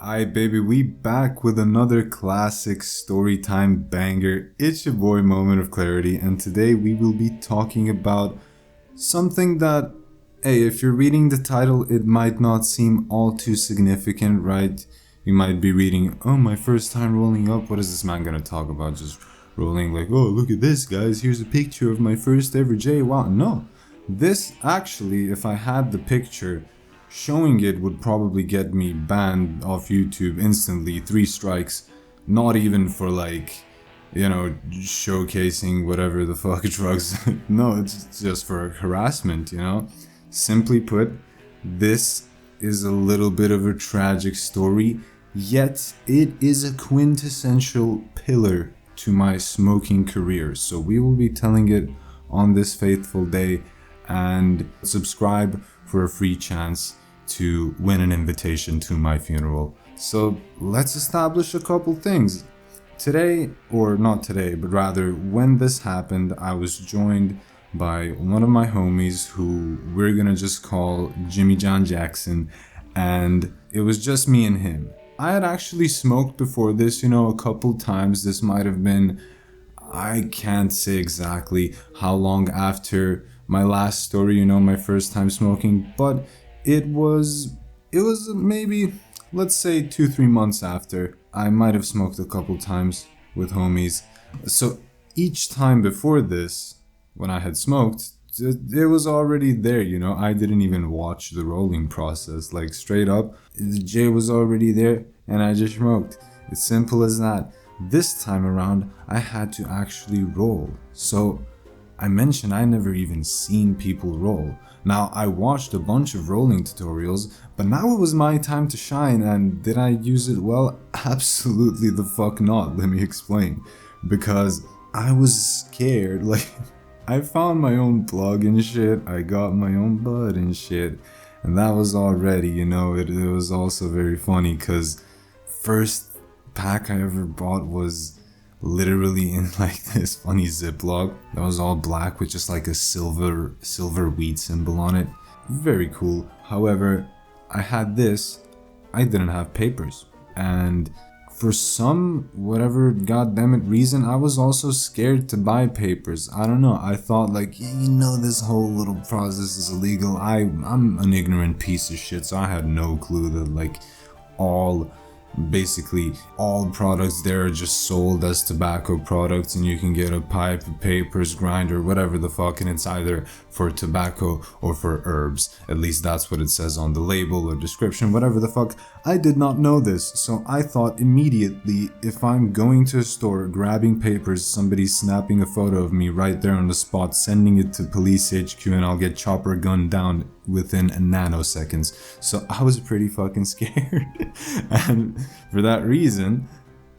Alright, baby, we back with another classic storytime banger. It's your boy Moment of Clarity, and today we will be talking about something that, hey, if you're reading the title, it might not seem all too significant, right? You might be reading, oh, my first time rolling up, what is this man gonna talk about? Just rolling like, oh, look at this, guys, here's a picture of my first ever J. Wow, no. This actually, if I had the picture, showing it would probably get me banned off YouTube instantly, 3 strikes, not even for like, showcasing whatever the fuck drugs. No, it's just for harassment. Simply put, this is a little bit of a tragic story, yet it is a quintessential pillar to my smoking career. So we will be telling it on this faithful day, and subscribe for a free chance to win an invitation to my funeral. So let's establish a couple things. Today, or not today, but rather when this happened, I was joined by one of my homies who we're gonna just call Jimmy John Jackson, and it was just me and him. I had actually smoked before this, a couple times. This might have been, I can't say exactly how long after my last story, my first time smoking, but it was maybe, let's say 2-3 months after. I might have smoked a couple times with homies. So each time before this, when I had smoked, it was already there, I didn't even watch the rolling process. Like, straight up, the J was already there and I just smoked. It's simple as that. This time around, I had to actually roll. So I mentioned I never even seen people roll. Now, I watched a bunch of rolling tutorials, but now it was my time to shine, and did I use it well? Absolutely the fuck not, let me explain. Because I was scared, I found my own plug and shit, I got my own bud and shit, and that was already, it was also very funny, because first pack I ever bought was literally in like this funny Ziploc that was all black with just like a silver weed symbol on it. Very cool. However, I had this, I didn't have papers, and for some whatever goddammit reason, I was also scared to buy papers. I don't know, I thought like, this whole little process is illegal. I'm an ignorant piece of shit, so I had no clue that basically all products there are just sold as tobacco products, and you can get a pipe, papers, grinder, whatever the fuck, and it's either for tobacco or for herbs. At least that's what it says on the label or description, whatever the fuck. I did not know this, so I thought immediately, if I'm going to a store, grabbing papers, somebody's snapping a photo of me right there on the spot, sending it to police HQ, and I'll get chopper gunned down within nanoseconds. So I was pretty fucking scared. And for that reason,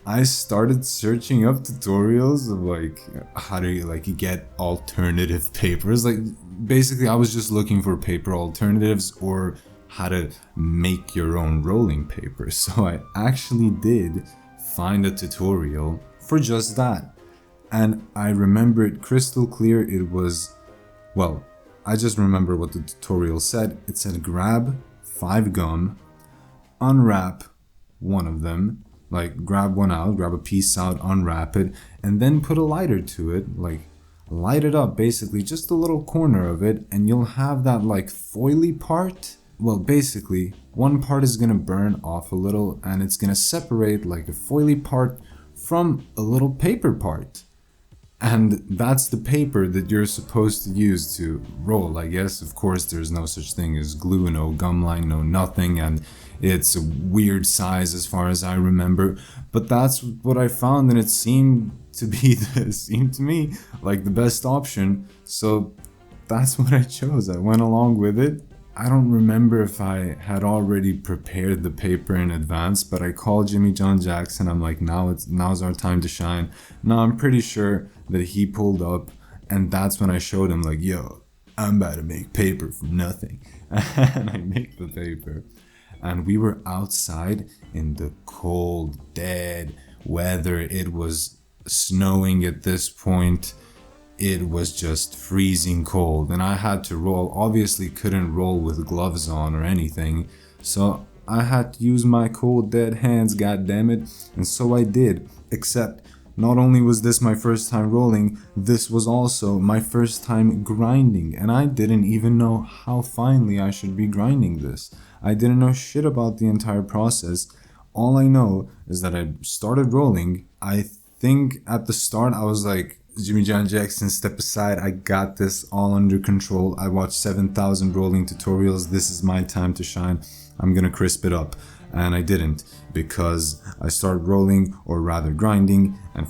I started searching up tutorials of how to get alternative papers. Basically I was just looking for paper alternatives or how to make your own rolling paper. So I actually did find a tutorial for just that. And I remember it crystal clear. It was, I just remember what the tutorial said. It said grab 5 gum, unwrap one of them, grab one out, grab a piece out, unwrap it, and then put a lighter to it, light it up, basically just a little corner of it, and you'll have that foily part. Well, basically one part is gonna burn off a little, and it's gonna separate a foily part from a little paper part. And that's the paper that you're supposed to use to roll, I guess. Of course, there's no such thing as glue, no gum line, no nothing, and it's a weird size as far as I remember. But that's what I found, and it seemed to me like the best option. So that's what I chose. I went along with it. I don't remember if I had already prepared the paper in advance, but I called Jimmy John Jackson. I'm like, now's our time to shine. Now I'm pretty sure that he pulled up, and that's when I showed him yo, I'm about to make paper from nothing. And I make the paper, and we were outside in the cold, dead weather. It was snowing at this point. It was just freezing cold, and I had to roll. Obviously couldn't roll with gloves on or anything, so I had to use my cold dead hands, goddammit, and so I did. Except, not only was this my first time rolling, this was also my first time grinding, and I didn't even know how finely I should be grinding this. I didn't know shit about the entire process. All I know is that I started rolling. I think at the start I was like, Jimmy John Jackson, step aside, I got this all under control. I watched 7,000 rolling tutorials, this is my time to shine. I'm gonna crisp it up. And I didn't, because I started rolling, or rather grinding, and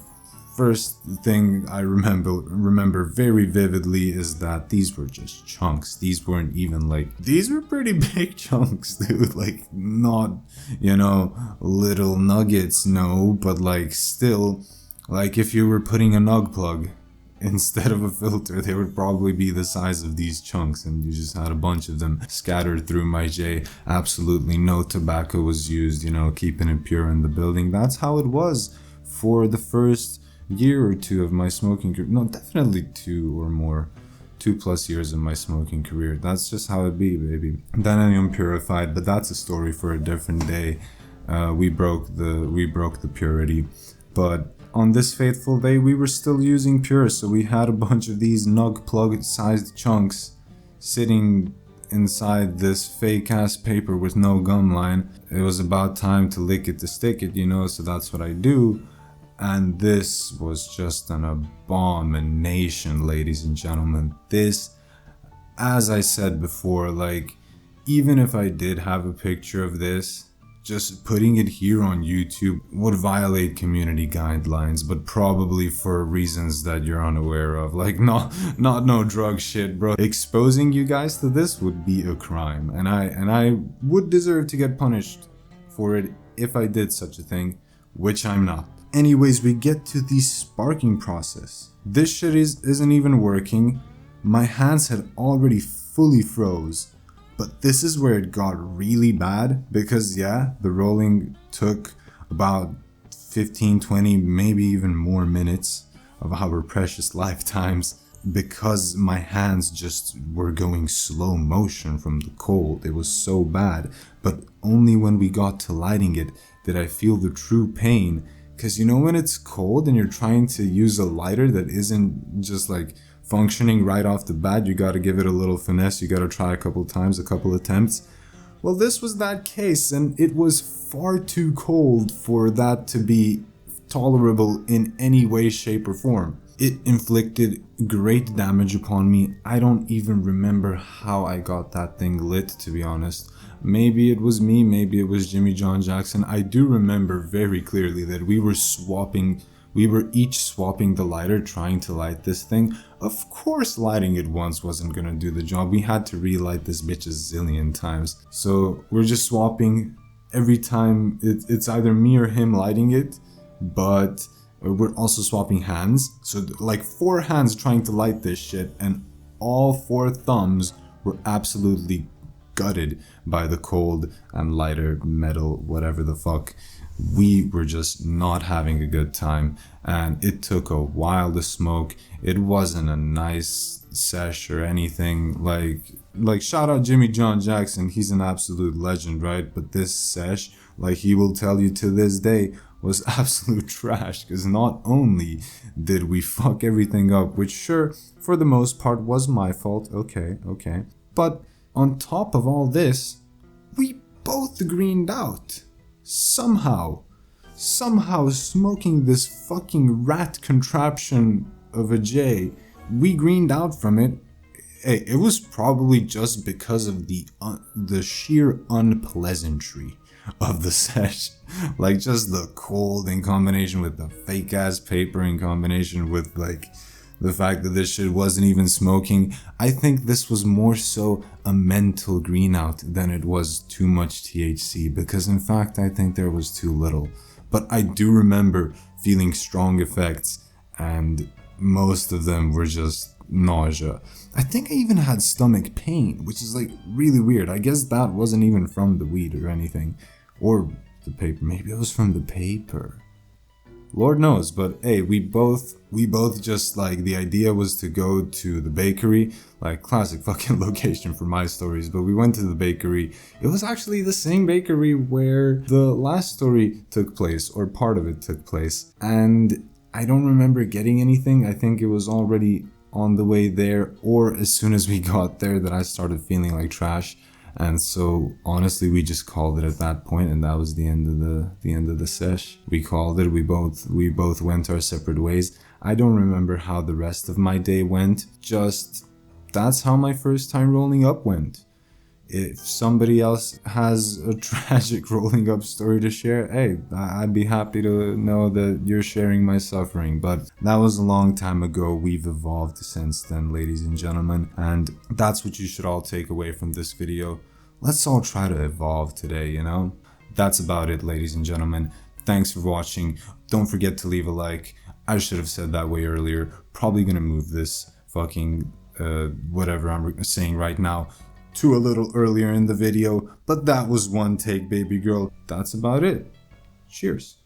first thing I remember very vividly is that these were just chunks. These weren't even like, these were pretty big chunks, dude. Like, not, little nuggets, no, but like still, like if you were putting a nug plug instead of a filter, they would probably be the size of these chunks, and you just had a bunch of them scattered through my J. Absolutely no tobacco was used, keeping it pure in the building. That's how it was for the first year or two of my smoking career. No, definitely 2+ years of my smoking career. That's just how it be, baby. Then I am purified, but that's a story for a different day. We broke the purity, but on this fateful day, we were still using pure, so we had a bunch of these nug plug sized chunks sitting inside this fake ass paper with no gum line. It was about time to lick it to stick it, so that's what I do. And this was just an abomination, ladies and gentlemen. This, as I said before, like, even if I did have a picture of this, just putting it here on YouTube would violate community guidelines, but probably for reasons that you're unaware of. Like, not no drug shit, bro. Exposing you guys to this would be a crime, and I would deserve to get punished for it if I did such a thing, which I'm not. Anyways, we get to the sparking process. This shit isn't even working. My hands had already fully froze. But this is where it got really bad, because the rolling took about 15, 20, maybe even more minutes of our precious lifetimes, because my hands just were going slow motion from the cold. It was so bad. But only when we got to lighting it did I feel the true pain. Because when it's cold and you're trying to use a lighter that isn't just like functioning right off the bat, you gotta give it a little finesse, you gotta try a couple times, a couple attempts. Well, this was that case, and it was far too cold for that to be tolerable in any way, shape, or form. It inflicted great damage upon me. I don't even remember how I got that thing lit, to be honest. Maybe it was me, maybe it was Jimmy John Jackson. I do remember very clearly that we were each swapping the lighter, trying to light this thing. Of course, lighting it once wasn't gonna do the job. We had to relight this bitch a zillion times. So we're just swapping every time. It's either me or him lighting it, but we're also swapping hands. So like 4 hands trying to light this shit, and all 4 thumbs were absolutely gutted by the cold and lighter metal, whatever the fuck. We were just not having a good time, and it took a while to smoke. It wasn't a nice sesh or anything. Like shout out Jimmy John Jackson, he's an absolute legend, right? But this sesh, like he will tell you to this day, was absolute trash, because not only did we fuck everything up, which sure, for the most part was my fault, okay, but on top of all this, we both greened out. Somehow smoking this fucking rat contraption of a J, we greened out from it. Hey, it was probably just because of the sheer unpleasantry of the sesh. Like, just the cold in combination with the fake ass paper, in combination with like the fact that this shit wasn't even smoking. I think this was more so a mental green out than it was too much THC, because in fact I think there was too little. But I do remember feeling strong effects, and most of them were just nausea. I think I even had stomach pain, which is like really weird. I guess that wasn't even from the weed or anything, or the paper. Maybe it was from the paper. Lord knows, but hey, we both just like, the idea was to go to the bakery, like classic fucking location for my stories, but we went to the bakery. It was actually the same bakery where the last story took place, or part of it took place, and I don't remember getting anything. I think it was already on the way there, or as soon as we got there, that I started feeling like trash. And so honestly, we just called it at that point, and that was the end of the sesh. We called it. We both went our separate ways. I don't remember how the rest of my day went. Just that's how my first time rolling up went. If somebody else has a tragic rolling up story to share, hey, I'd be happy to know that you're sharing my suffering. But that was a long time ago. We've evolved since then, ladies and gentlemen. And that's what you should all take away from this video. Let's all try to evolve today, you know? That's about it, ladies and gentlemen. Thanks for watching. Don't forget to leave a like. I should have said that way earlier. Probably gonna move this fucking whatever I'm saying right now to a little earlier in the video, but that was one take, baby girl. That's about it. Cheers.